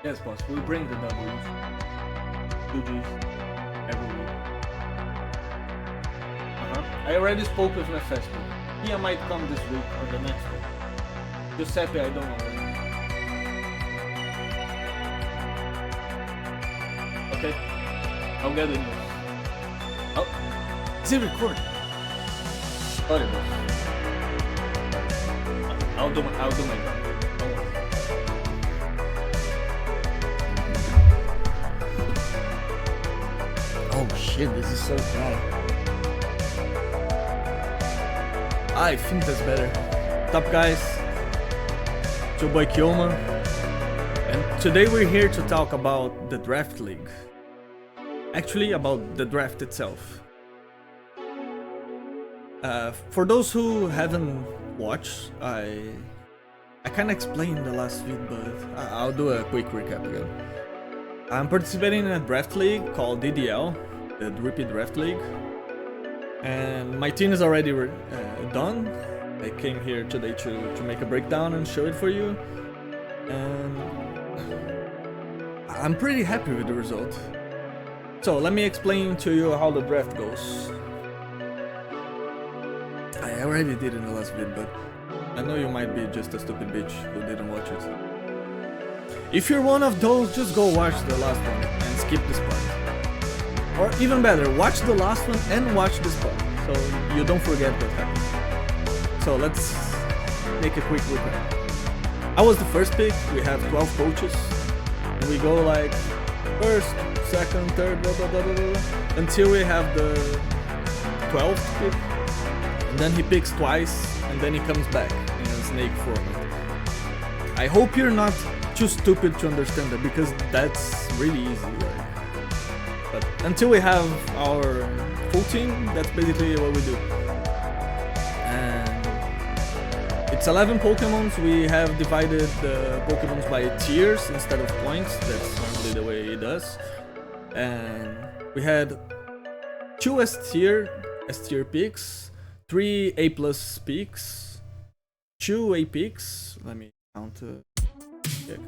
Yes, boss. We'll bring the W's. 2Gs every week. I already spoke with Mephisto. He might come this week or the next week. Giuseppe, I don't know. Okay. I'll get it. Oh. Is it recording? Sorry, boss. I'll do my job. Don't worry. Oh shit, this is so dry. I think that's better. What's up, guys? It's your boy Kioma. And today we're here to talk about the Draft League. Actually, about the draft itself. For those who haven't watched, I kinda explained the last vid, but I'll do a quick recap again. I'm participating in a draft league called DDL, the Repeat Draft League, and my team is already done. I came here today to make a breakdown and show it for you, and I'm pretty happy with the result. So let me explain to you how the draft goes. I already did in the last vid, but I know you might be just a stupid bitch who didn't watch it. If you're one of those, just go watch the last one and skip this part. Or even better, watch the last one and watch this part, so you don't forget what happened. So let's make a quick recap. I was the first pick, we have 12 coaches, and we go like first, second, third, blah blah blah blah blah, until we have the 12th pick. And then he picks twice, and then he comes back in a snake format. I hope you're not too stupid to understand that, because that's really easy. But until we have our full team, that's basically what we do. And it's 11 Pokemons. We have divided the Pokemons by tiers instead of points. That's normally the way it does. And we had 2 S tier picks, 3 A+ picks, 2 A picks. Let me count. Check.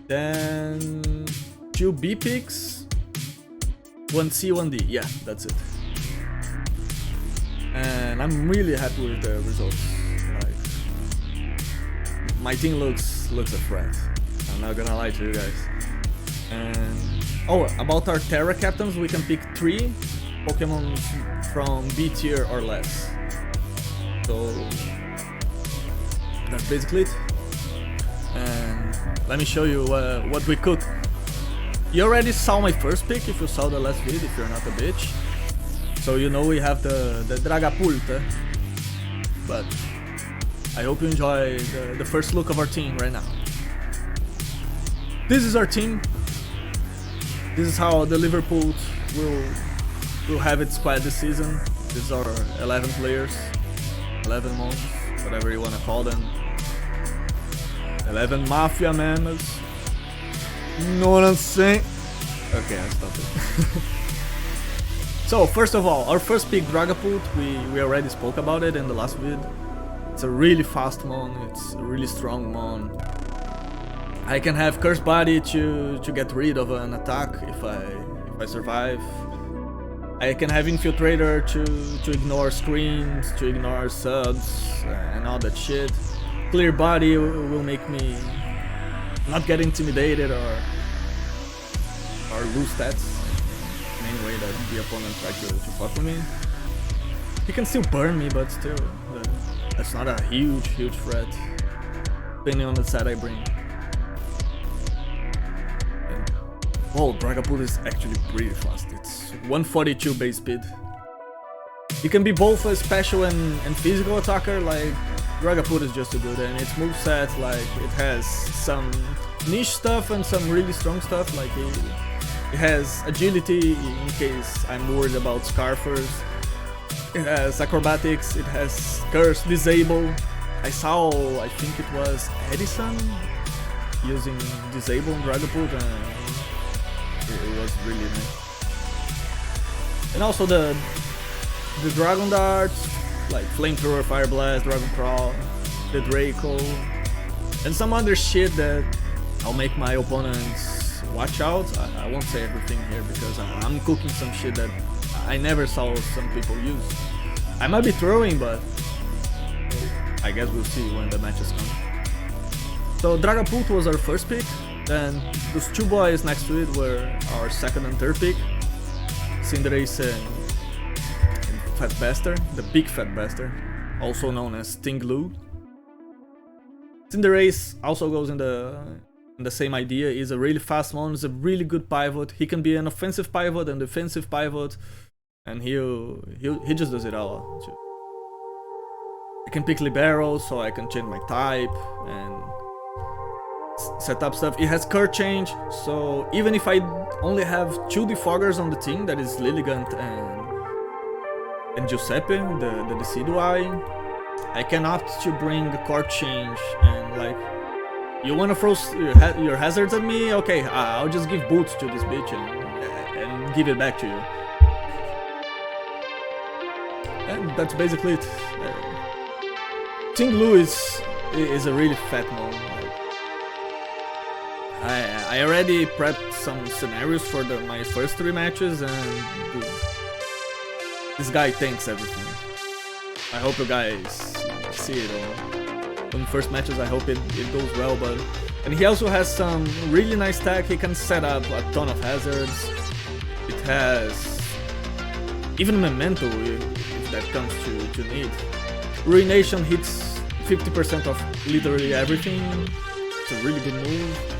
Then 2 B picks, 1 C, 1 D. Yeah, that's it. And I'm really happy with the results. Like, my team looks a threat. I'm not gonna lie to you guys. And about our Terra captains, we can pick 3 Pokemon from B tier or less. So that's basically it. And let me show you what we could. You already saw my first pick if you saw the last vid, if you're not a bitch. So you know we have the Dragapult. But I hope you enjoy the first look of our team right now. This is our team. This is how the Liverpult will have its squad this season. These are 11 players, 11 months, whatever you want to call them. 11 mafia members. You know what I'm saying? Okay, I'll stop it. So, first of all, our first pick, Dragapult, we already spoke about it in the last vid. It's a really fast mon, it's a really strong mon. I can have Curse Body to get rid of an attack if I survive. I can have Infiltrator to ignore screams, to ignore subs, and all that shit. Clear Body will make me not get intimidated or lose stats in any way that the opponent tries to fuck with me. He can still burn me, but still, that's not a huge threat, depending on the set I bring. And, Dragapult is actually pretty fast. It's 142 base speed. You can be both a special and physical attacker, like Dragapult is just too good, and its moveset, like, it has some niche stuff and some really strong stuff, like it has agility in case I'm worried about Scarfers. It has acrobatics, it has curse, disable. I saw, I think it was Edison using disable on Dragapult, and it was really nice. And also the Dragon Darts, like Flamethrower, Fire Blast, Dragon Crawl, the Draco, and some other shit that I'll make my opponents watch out. I won't say everything here because I'm cooking some shit that I never saw some people use. I might be throwing, but I guess we'll see when the matches come. So Dragapult was our first pick, then those two boys next to it were our second and third pick. Cinderace and Fat Bastard, the big Fat Bastard, also known as Stinglu. Cinderace also goes in the same idea. He's a really fast one, he's a really good pivot. He can be an offensive pivot and defensive pivot, and he just does it all too. I can pick Libero, so I can change my type and set up stuff. It has card change, so even if I only have 2 defoggers on the team, that is Lilligant and Giuseppe, the Decidueye, I can opt to bring a card change and like, you wanna throw your hazards at me? Okay, I'll just give boots to this bitch and give it back to you. And that's basically it. Stinglu is a really fat mon. I already prepped some scenarios for my first 3 matches, and dude, this guy tanks everything. I hope you guys see it all. In first matches, I hope it goes well, and he also has some really nice tech. He can set up a ton of hazards. It has even Memento if that comes to need. Ruination hits 50% of literally everything. It's a really good move.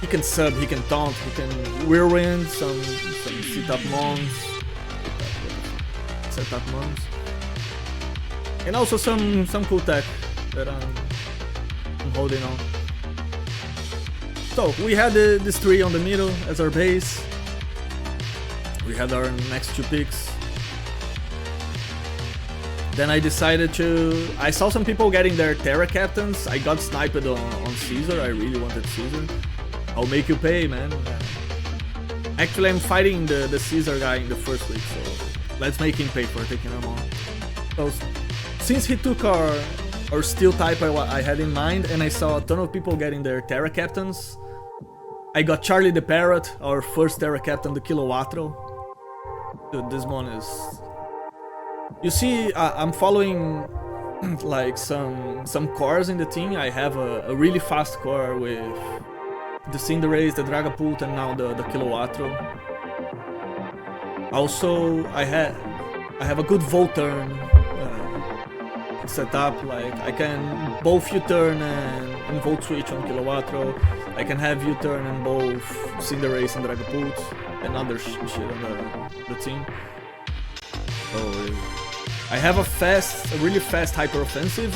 He can sub, he can taunt, he can whirlwind some setup mons. Setup mons. And also some cool tech that I'm holding on. So we had this 3 on the middle as our base. We had our next 2 picks. Then I decided I saw some people getting their Terra Captains. I got sniped on Caesar, I really wanted Caesar. I'll make you pay, man. Actually, I'm fighting the Caesar guy in the first week, so let's make him pay for taking him on. So, since he took our steel type I had in mind, and I saw a ton of people getting their Terra Captains, I got Charlie the Parrot, our first Terra Captain, the Kilowatro. Dude, this one is... You see, I'm following like some cores in the team. I have a really fast core with the Cinderace, the Dragapult, and now the Kilowatro. Also, I have a good Volturn set up. Like I can both U-turn and Volt Switch on Kilowatro. I can have U-turn and both Cinderace and Dragapult and other shit on the team. So I have a really fast hyper offensive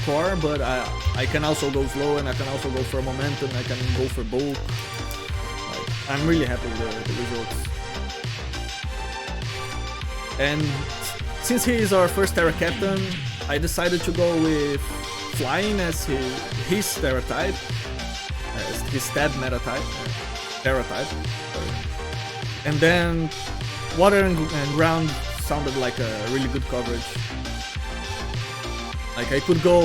core, but I can also go slow and I can also go for momentum. I can go for bulk. Like, I'm really happy with the results. And since he is our first Terra Captain, I decided to go with Flying as his Terra type, as his stab meta type, Terra type. And then Water and Ground sounded like a really good coverage. Like I could go,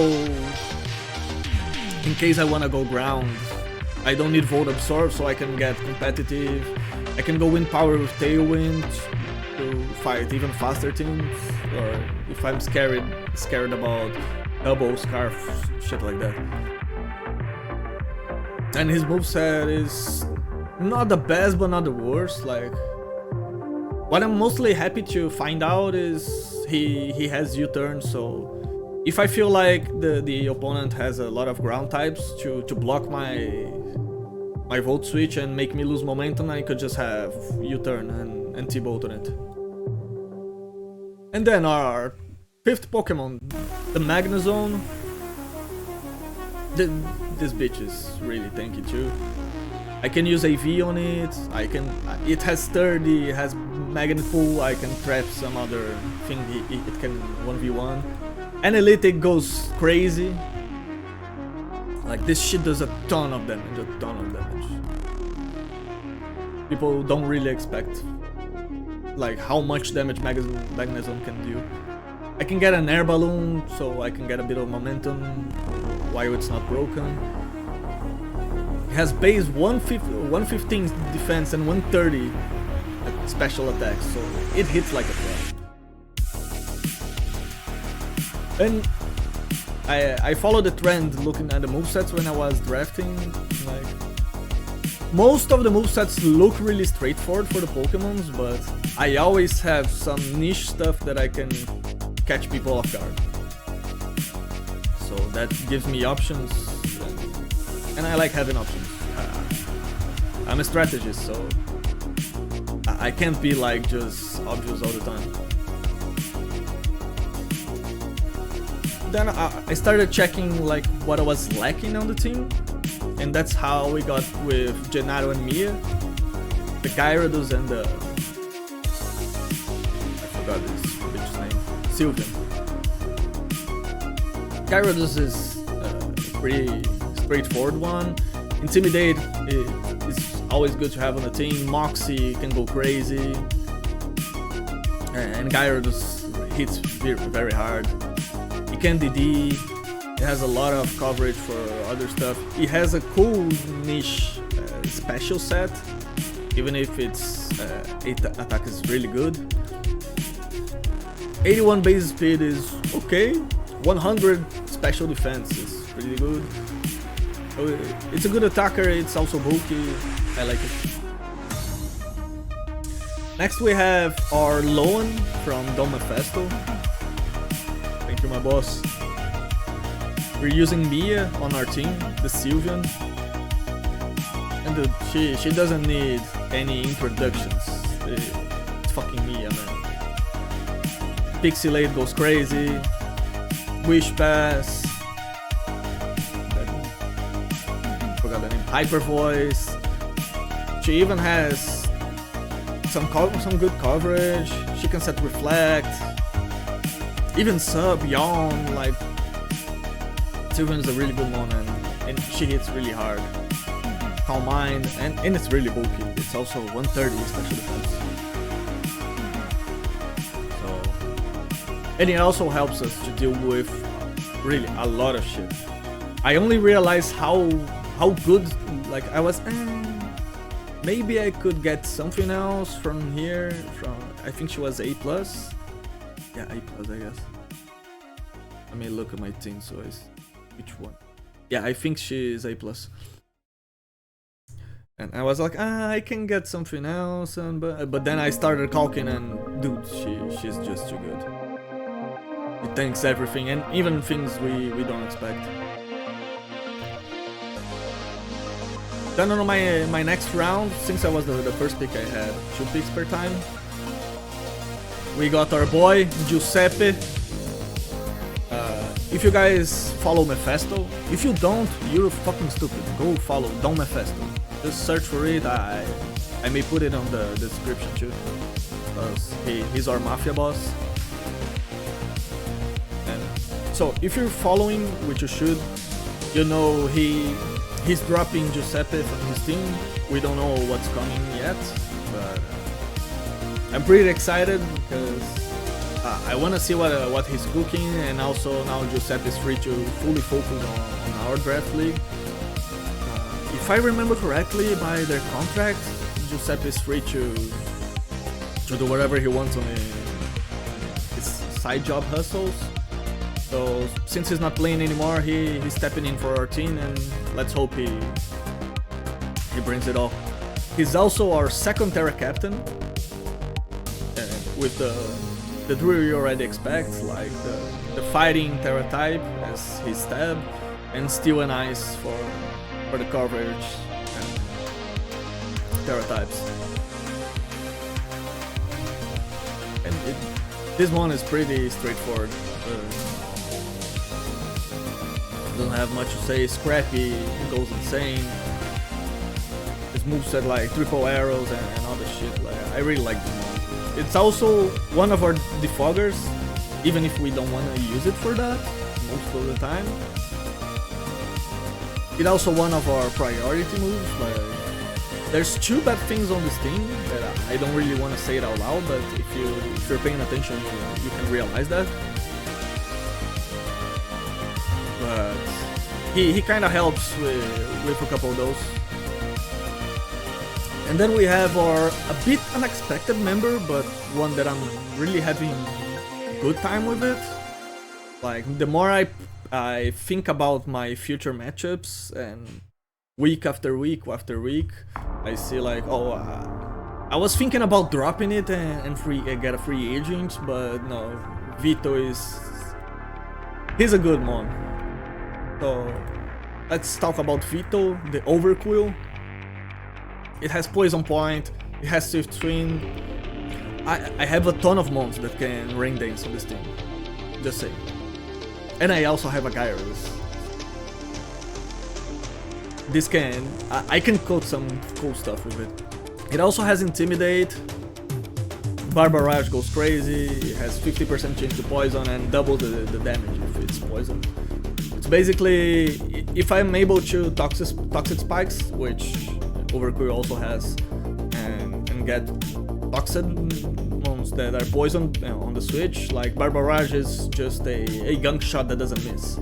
in case I wanna go ground, I don't need Volt Absorb, so I can get competitive. I can go Wind Power with Tailwind to fight even faster teams, or if I'm scared about Elbow, Scarf, shit like that. And his moveset is not the best, but not the worst. Like, what I'm mostly happy to find out is he has U-turn, so if I feel like the opponent has a lot of ground types to block my Volt Switch and make me lose momentum, I could just have U-turn and T-Bolt on it. And then our 5th Pokemon, the Magnezone. This bitch is really tanky too. I can use AV on it. It has sturdy, it has magnet pull. I can trap some other thing. It can 1v1. Analytic goes crazy. Like this shit does a ton of damage, People don't really expect like how much damage Magnezone can do. I can get an air balloon, so I can get a bit of momentum. why it's not broken. It has base 115 defense and 130 special attacks, so it hits like a truck. And I follow the trend looking at the movesets when I was drafting. Like, most of the movesets look really straightforward for the Pokemons, but I always have some niche stuff that I can catch people off guard. So that gives me options, and I like having options. I'm a strategist, so I can't be like just obvious all the time. Then I started checking like what I was lacking on the team, and that's how we got with Gennaro and Mia, the Gyarados and the... I forgot this bitch's name. Sylveon. Gyarados is a pretty straightforward one. Intimidate is always good to have on the team. Moxie can go crazy. And Gyarados hits very hard. It can DD. It has a lot of coverage for other stuff. It has a cool niche special set, even if its attack is really good. 81 base speed is okay. 100 special defense is pretty good. It's a good attacker. It's also bulky. I like it. Next we have our Loan from Don Mephisto. Thank you, my boss. We're using Mia on our team, the Sylveon. And dude, she doesn't need any introductions. It's fucking Mia, man. Pixelate goes crazy. Wish Pass. Forgot the name. Hyper Voice. She even has some good coverage. She can set Reflect. Even Sub, Yawn, like... Sylveon is a really good one, and she hits really hard. Calm Mind, and it's really bulky. It's also 130 special defense. So, and it also helps us to deal with really a lot of shit. I only realized how good, like I was, maybe I could get something else from here, I think she was A+. Yeah, A+, I guess. Let me look at my team, so which one? Yeah, I think she is A+. And I was like, I can get something else, but then I started talking, and dude, she's just too good. It tanks everything, and even things we don't expect. Then on my next round, since I was the first pick, I had 2 picks per time. We got our boy Giuseppe. If you guys follow Mephisto, if you don't, you're fucking stupid. Go follow Don Mephisto. Just search for it. I may put it on the description too, because he's our mafia boss. And so if you're following, which you should, you know he's dropping Giuseppe from his team. We don't know what's coming yet, but I'm pretty excited because I want to see what he's cooking, and also now Giuseppe is free to fully focus on our draft league. If I remember correctly, by their contract, Giuseppe is free to do whatever he wants on his side job hustles. So since he's not playing anymore, he's stepping in for our team, and let's hope he brings it all. He's also our second Terra captain, with the drill you already expect, like the fighting Terra type as his stab, and Steel and Ice for the coverage and Terra types. And this one is pretty straightforward. Doesn't have much to say. Scrappy, it goes insane. His moveset like triple arrows and all this shit. Like, I really like this one. It's also one of our defoggers, even if we don't want to use it for that most of the time. It's also one of our priority moves. Like, there's 2 bad things on this team that I don't really want to say it out loud, but if you're paying attention, you can realize that. But he kind of helps with a couple of those. And then we have our a bit unexpected member, but one that I'm really having a good time with it. Like, the more I think about my future matchups, and week after week after week, I see like, oh, I was thinking about dropping it and get a free agent, but no, Vito he's a good mon. So let's talk about Vito, the Overquill. It has Poison Point, it has Swift Swing. I have a ton of mons that can Rain Dance on this team, just saying. And I also have a Gyros. This I can code some cool stuff with it. It also has Intimidate, Barbarage goes crazy, it has 50% chance to poison and double the damage if it's poison. It's basically, if I'm able to Toxic Spikes, which Overquill also has, and get Toxic mons that are poisoned on the switch, like Barbarage is just a gunk shot that doesn't miss.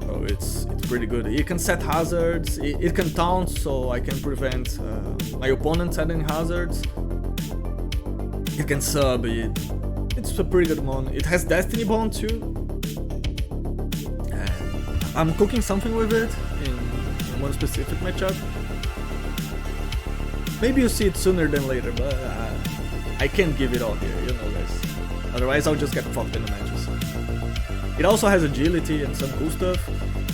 So it's pretty good. It can set hazards, it can taunt, so I can prevent my opponent setting hazards. It can sub, it's a pretty good mon. It has Destiny Bond too. And I'm cooking something with it in one specific matchup. Maybe you'll see it sooner than later, but I can't give it all here, you know guys. Otherwise I'll just get fucked in the matches. It also has agility and some cool stuff.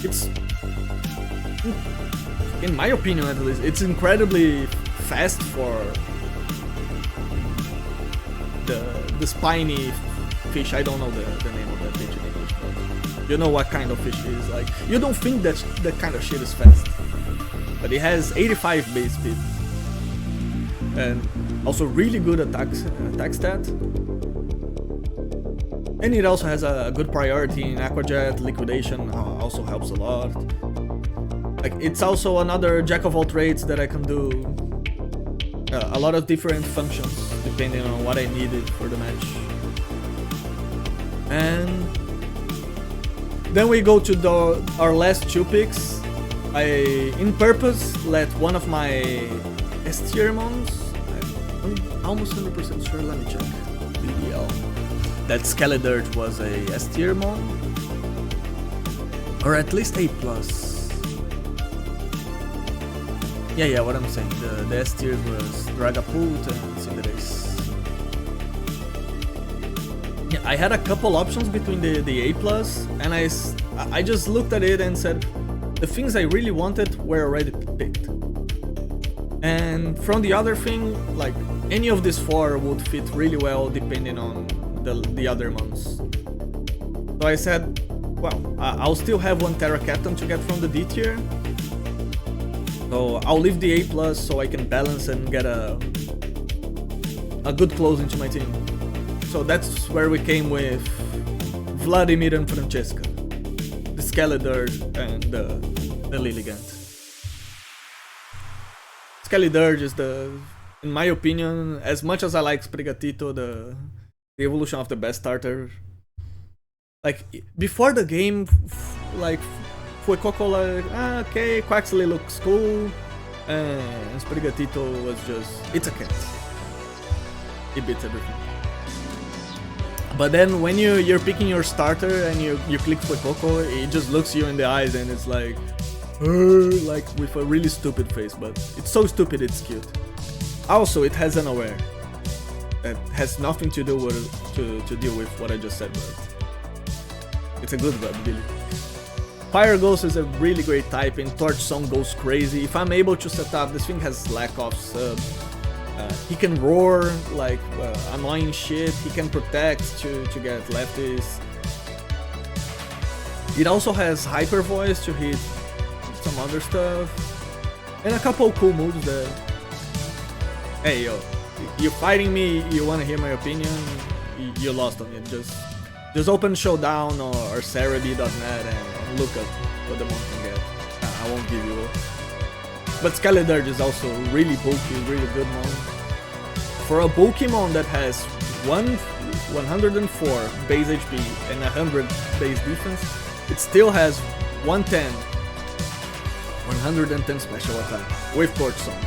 It's, in my opinion at least, it's incredibly fast for the spiny fish. I don't know the name of that fish in English, but you know what kind of fish it is. Like, you don't think that kind of shit is fast, but it has 85 base speed and also really good attack stat. And it also has a good priority in Aquajet. Liquidation also helps a lot. Like, it's also another jack of all trades that I can do a lot of different functions depending on what I needed for the match. And then we go to our last two picks. I, in purpose, let one of my S-tier mons, I'm almost 100% sure, let me check, DDL, that Scarlet was a S-tier mon, or at least A+. Yeah, what I'm saying, the S-tier was Dragapult and Cinderace. Yeah, I had a couple options between the A+, and I just looked at it and said, the things I really wanted were already picked. And from the other thing, like, any of these four would fit really well depending on the other mons. So I said, well, I'll still have one Terra Captain to get from the D tier. So I'll leave the A+ so I can balance and get a good close into my team. So that's where we came with Vladimir and Francesca, the Scarlet and the Lilligant. Scarlet is in my opinion, as much as I like Sprigatito, the evolution of the best starter. Like, before the game, like, Fuecoco like, okay, Quaxley looks cool, and Sprigatito was just, it's a cat. It beats everything. But then when you're picking your starter and you click Fuecoco, it just looks you in the eyes and it's like with a really stupid face, but it's so stupid it's cute. Also, it has an aware that has nothing to do with to deal with what I just said, but it's a good ability. Fire Ghost is a really great type, and Torch Song goes crazy. If I'm able to set up, this thing has lack of sub. He can roar like annoying shit. He can protect to get lefties. It also has Hyper Voice to hit some other stuff, and a couple cool moves that. Hey yo, you're fighting me. You wanna hear my opinion? You lost on it. Just open Showdown or Cerebi.net and look at what the mon can get. I won't give you. But Scarlet is also really bulky, really good mon. For a Pokemon that has 104 base HP and 100 base defense, it still has 110 110 special attack with Frozone.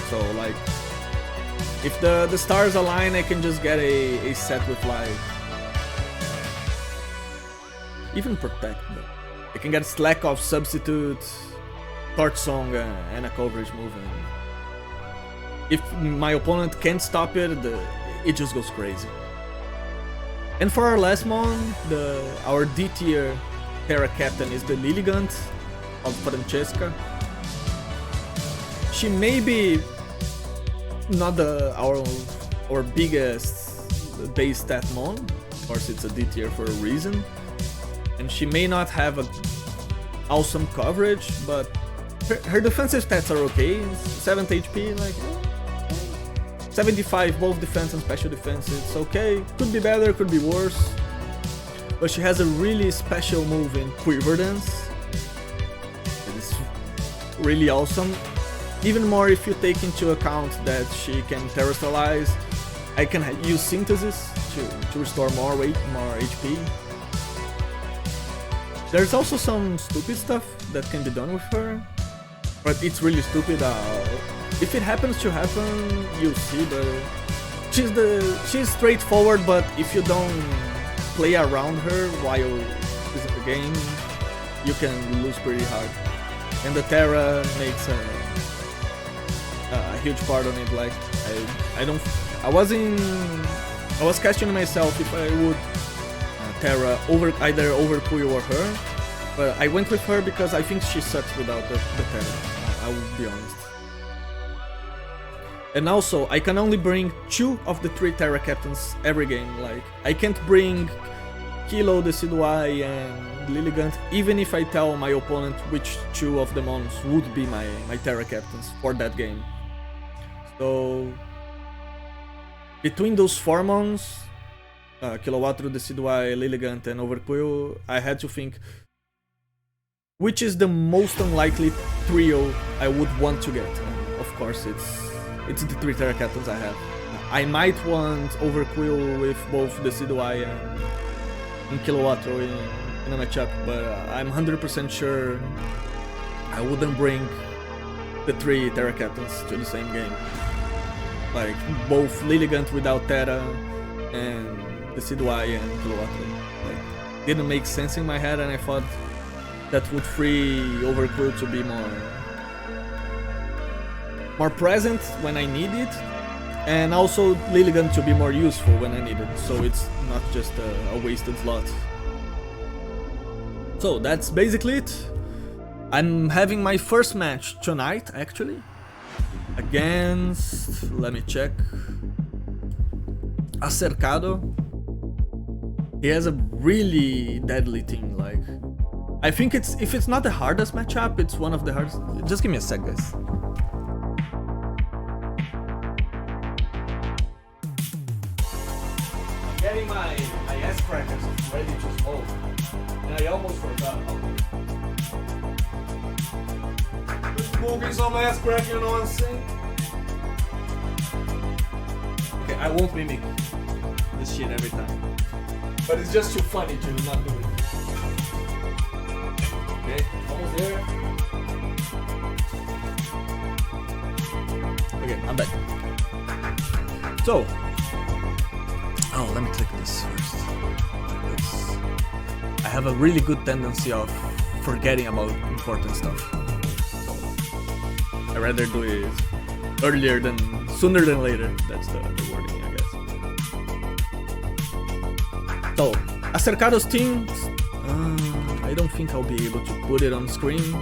So like, if the stars align, I can just get a set with like even protect, but I can get slack off substitute, Frozone, and a coverage move. And if my opponent can't stop it, it just goes crazy. And for our last mon, our D tier Terra Captain is the Lilligant of Francesca. She may be not our biggest base stat mon. Of course, it's a D tier for a reason. And she may not have a awesome coverage, but her defensive stats are okay. 7th HP, like 75 both defense and special defense. It's okay. Could be better, could be worse. But she has a really special move in Quiver Dance. It's really awesome. Even more if you take into account that she can terrestrialize. I can use Synthesis to restore more weight, more HP. There's also some stupid stuff that can be done with her, but it's really stupid. If it happens to happen, you'll see. But she's straightforward. But if you don't play around her while she's in the game, you can lose pretty hard. And the Terra makes a huge part on it. Like I was questioning myself if I would Terra either over Puyo or her, but I went with her because I think she sucks without the Terra. I will be honest. And also, I can only bring 2 of the 3 Terra Captains every game. Like, I can't bring Kilo, Decidueye, and Lilligant, even if I tell my opponent which 2 of the mons would be my Terra Captains for that game. So, between those 4 mons, Kilowattrel, Decidueye, Lilligant, and Overquill, I had to think which is the most unlikely trio I would want to get. And of course, it's the 3 Terra Captains I have. I might want Overquill with both Decidueye and Kilowattrel in a matchup, but I'm 100% sure I wouldn't bring the 3 Terra Captains to the same game. Like, both Lilligant without Terra and Decidueye and Kilowattrel. Like, didn't make sense in my head, and I thought that would free Overquill to be more present when I need it, and also Lilligant to be more useful when I need it, so it's not just a wasted slot. So that's basically it. I'm having my first match tonight, actually, against, let me check, Acercado. He has a really deadly team. Like, I think if it's not the hardest matchup, it's one of the hardest. Just give me a sec, guys. I'm getting my ass crackers ready to smoke, and I almost forgot. Smoking some ass crack, you know what I'm saying? Okay, I won't mimic this shit every time. But it's just too funny to not do it. Okay, almost there. Okay, I'm back. So, let me click this first. I have a really good tendency of forgetting about important stuff. So, I'd rather do it sooner than later. That's the wording, I guess. So, Acercado's team, I don't think I'll be able to put it on screen.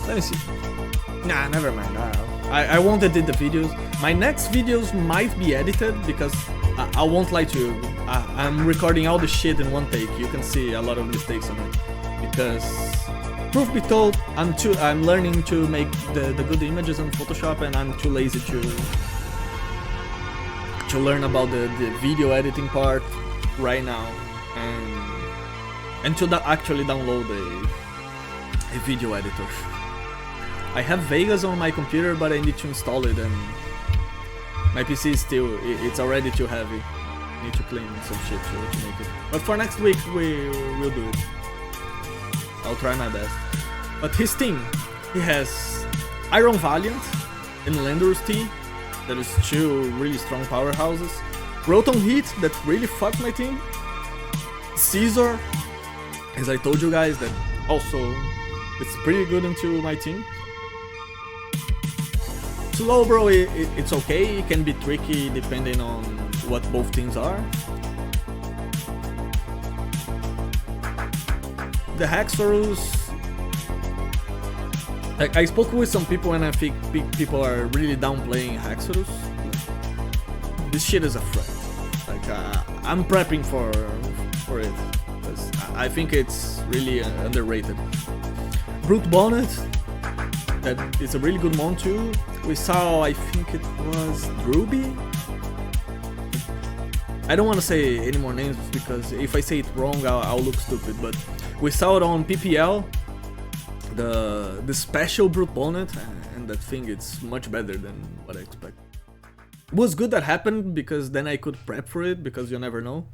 Let me see. Nah, never mind. I won't edit the videos. My next videos might be edited because I won't lie to you. I'm recording all the shit in one take. You can see a lot of mistakes on it. Because, truth be told, I'm learning to make the good images on Photoshop, and I'm too lazy to learn about the video editing part right now, and to actually download a video editor. I have Vegas on my computer, but I need to install it, and my PC is it's already too heavy. Need to clean some shit to make it. But for next week, we'll do it. I'll try my best. But his team, he has Iron Valiant and Landorus T. That is two really strong powerhouses. Proton Heat, that really fucked my team. Caesar, as I told you guys, that also it's pretty good into my team. Slowbro, it's okay, it can be tricky depending on what both teams are. The Haxorus, like, I spoke with some people and I think people are really downplaying Haxorus. This shit is a threat. Like, I'm prepping for it, because I think it's really underrated. Brute Bonnet, that is a really good mon too. We saw, I think it was Ruby. I don't want to say any more names because if I say it wrong, I'll look stupid. But we saw it on PPL, the special Brute Bonnet, and that thing it's much better than what I expect. It was good that happened because then I could prep for it because you never know.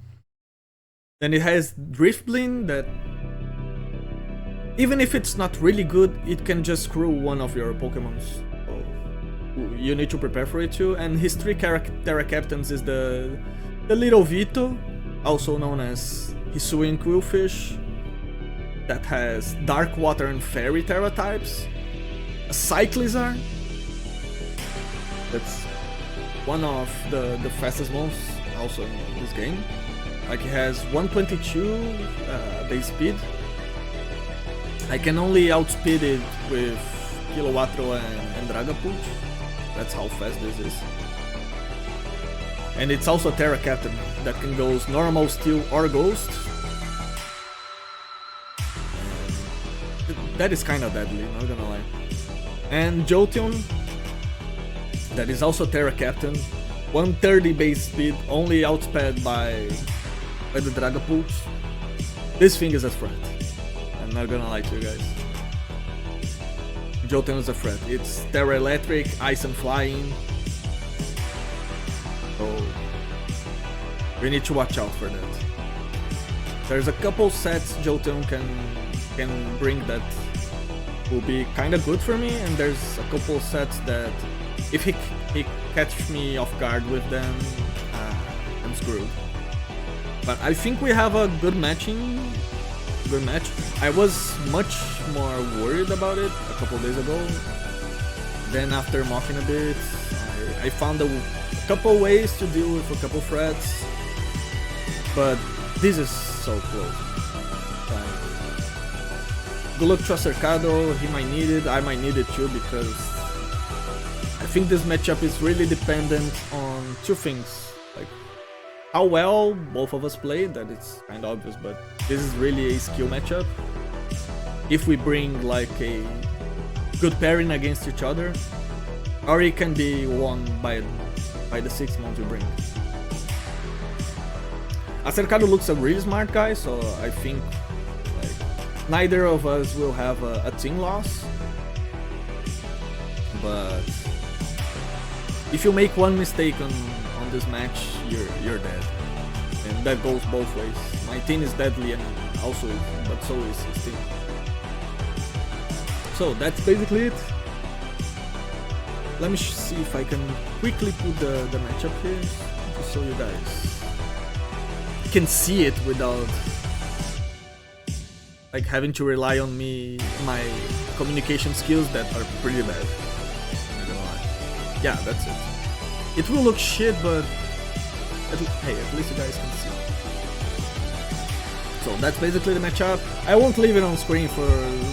Then it has Driftblim that, even if it's not really good, it can just screw one of your Pokemons. So you need to prepare for it too. And his three Terra Captains is the Little Vito, also known as Hisuian Quillfish, that has Dark Water and Fairy Terra types. A Cyclizar, that's one of the fastest ones also in this game. Like, it has 122 base speed. I can only outspeed it with Kilowattrel and Dragapult. That's how fast this is. And it's also a Terra Captain that can go normal, steel, or ghost. And that is kind of deadly, not gonna lie. And Jolteon, that is also Terra Captain. 130 base speed, only outsped by the Dragapult. This thing is a threat. I'm not gonna lie to you guys. Jolteon is a threat. It's Terra Electric, Ice and Flying. So we need to watch out for that. There's a couple sets Jolteon can bring that will be kinda good for me, and there's a couple sets that if he catch me off guard with them, I'm screwed. But I think we have a good match. I was much more worried about it a couple days ago. Then after mocking a bit, I found a couple ways to deal with a couple threats. But this is so close. Good luck to Acercado, he might need it, I might need it too, because I think this matchup is really dependent on two things. How well both of us played, that it's kind of obvious, but this is really a skill matchup. If we bring like a good pairing against each other, or it can be won by the 6 months we bring. Acercado looks a really smart guy, so I think like neither of us will have a team loss. But if you make one mistake on this match, you're dead, and that goes both ways. My team is deadly, and also, but so is his team. So that's basically it. Let me see if I can quickly put the matchup here, just so you guys can see it without like having to rely on my communication skills that are pretty bad. I'm not gonna lie. Yeah, that's it. It will look shit, but hey, at least you guys can see. So that's basically the matchup. I won't leave it on screen for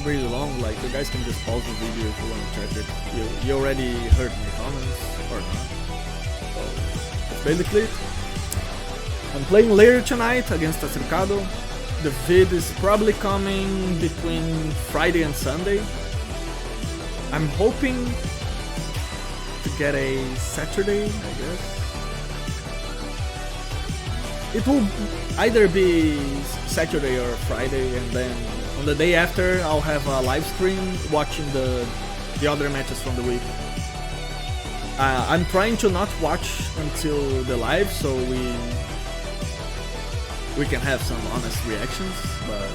really long, like you guys can just pause the video if you want to check it. You already heard my comments, or not. So that's basically it. I'm playing later tonight against Acercado. The vid is probably coming between Friday and Sunday. I'm hoping to get a Saturday, I guess. It will either be Saturday or Friday, and then on the day after I'll have a live stream watching the other matches from the week. I'm trying to not watch until the live, so we can have some honest reactions. But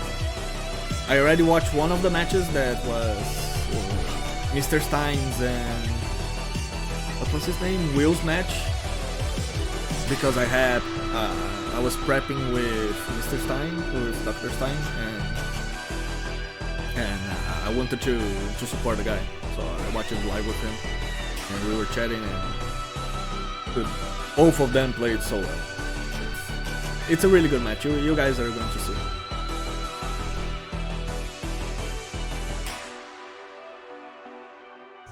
I already watched one of the matches that was Mr. Stein's and what was his name? Will's match, because I was prepping with Mr. Stein, with Dr. Stein, and I wanted to support the guy, so I watched it live with him, and we were chatting, and both of them played so well. It's a really good match. You guys are going to see.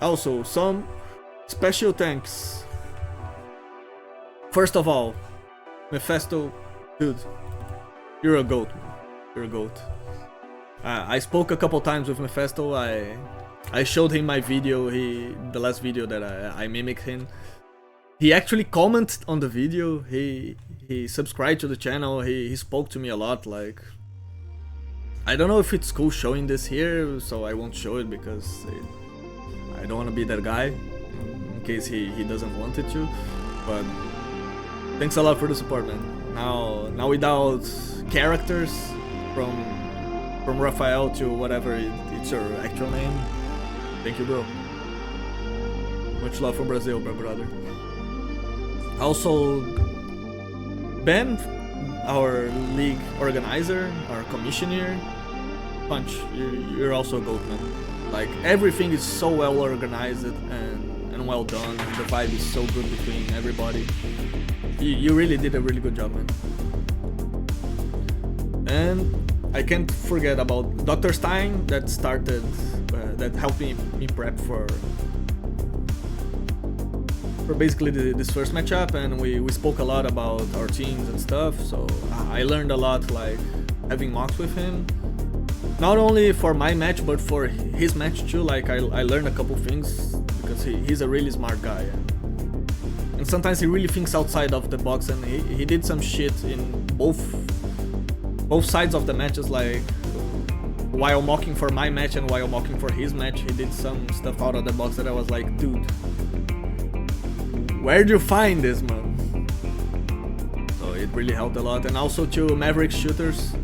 Also, some special thanks. First of all, Mephisto, dude, you're a goat, man. You're a goat. I spoke a couple times with Mephisto. I showed him my video, the last video that I mimicked him. He actually commented on the video. He subscribed to the channel. He spoke to me a lot. Like, I don't know if it's cool showing this here, so I won't show it because I don't want to be that guy in case he doesn't want it to. But thanks a lot for the support, man. Now without characters from Rafael to whatever it's your actual name. Thank you, bro. Much love from Brazil, my brother. Also, Ben, our league organizer, our commissioner, Punch, you're also a goat, man. Like, everything is so well organized and well done. The vibe is so good between everybody. You really did a really good job, man. And I can't forget about Dr. Stein that started, that helped me prep for basically this first matchup, and we spoke a lot about our teams and stuff. So I learned a lot, like having mocks with him. Not only for my match, but for his match too. Like I learned a couple things because he's a really smart guy, and sometimes he really thinks outside of the box. And he did some shit in both sides of the matches. Like while mocking for my match and while mocking for his match, he did some stuff out of the box that I was like, dude, where'd you find this, man? So it really helped a lot. And also to Maverick shooters,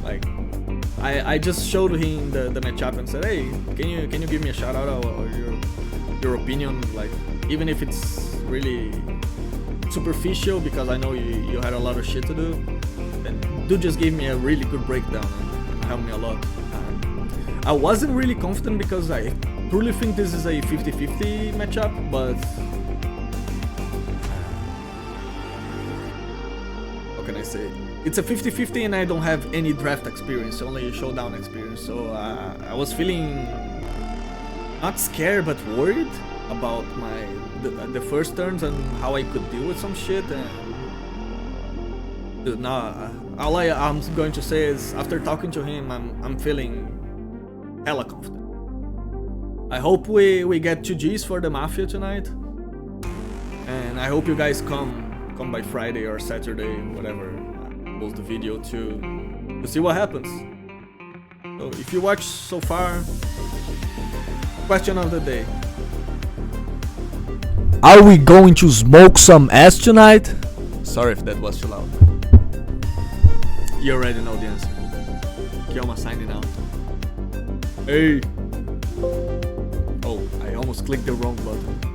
like. I just showed him the matchup and said, hey, can you give me a shout out or your opinion, like even if it's really superficial, because I know you had a lot of shit to do. Then dude just gave me a really good breakdown and helped me a lot. I wasn't really confident because I truly think this is a 50-50 matchup, but how can I say? It's a 50-50 and I don't have any draft experience, only showdown experience. So I was feeling not scared but worried about the first turns and how I could deal with some shit. And dude, all I'm going to say is after talking to him, I'm feeling hella confident. I hope we get 2 Gs for the Mafia tonight, and I hope you guys come by Friday or Saturday, whatever. The video to see what happens. So if you watch so far, question of the day: are we going to smoke some ass tonight? Sorry if that was too loud. You already know the answer. Kioma signing out. Hey. Oh, I almost clicked the wrong button.